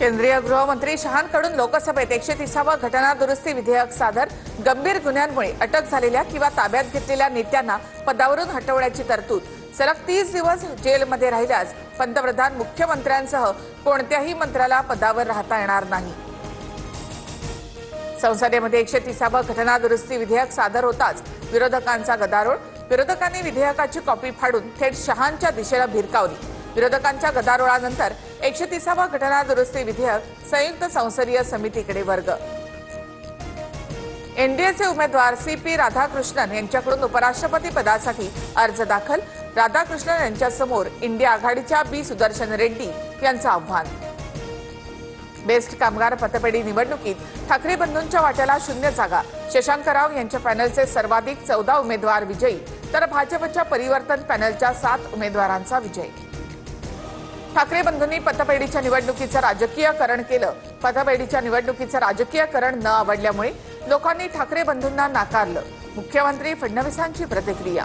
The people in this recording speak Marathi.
केंद्रीय गृहमंत्री शहांकडून लोकसभेत 130वा घटना दुरुस्ती विधेयक सादर। गंभीर गुन्ह्यांमुळे अटक झालेल्या किंवा ताब्यात घेतलेल्या नेत्यांना पदावरून हटवण्याची तरतूद। सलग 30 दिवस जेलमध्ये राहिल्यास पंतप्रधान मुख्यमंत्र्यांसह कोणत्याही मंत्र्याला पदावर राहता येणार नाही। संसदेमध्ये 130वा घटना दुरुस्ती विधेयक सादर होताच विरोधकांचा गदारोळ। विरोधकांनी विधेयकाची कॉपी फाडून थेट शहांच्या दिशेला भिरकावली। विरोधकांच्या गदारोळानंतर 130वा घटना दुरुस्ती विधेयक संयुक्त संसदीय समितीकडे वर्ग। एनडीएचे उमेदवार सीपी राधाकृष्णन यांच्याकडून उपराष्ट्रपती पदासाठी अर्ज दाखल। राधाकृष्णन यांच्यासमोर इंडिया आघाडीच्या बी सुदर्शन रेड्डी यांचं आव्हान। बेस्ट कामगार पतपेढी निवडणुकीत ठाकरे बंधूंच्या वाट्याला 0 जागा। शशांक राव यांच्या पॅनलचे सर्वाधिक 14 उमेदवार विजयी, तर भाजपच्या परिवर्तन पॅनलच्या 7 उमेदवारांचा विजय। ठाकरे बंधूंनी पतपेढीच्या निवडणुकीचं राजकीयकरण केलं। पतपेढीच्या निवडणुकीचं राजकीयकरण न आवडल्यामुळे लोकांनी ठाकरे बंधूंना नाकारलं। मुख्यमंत्री फडणवीसांची प्रतिक्रिया।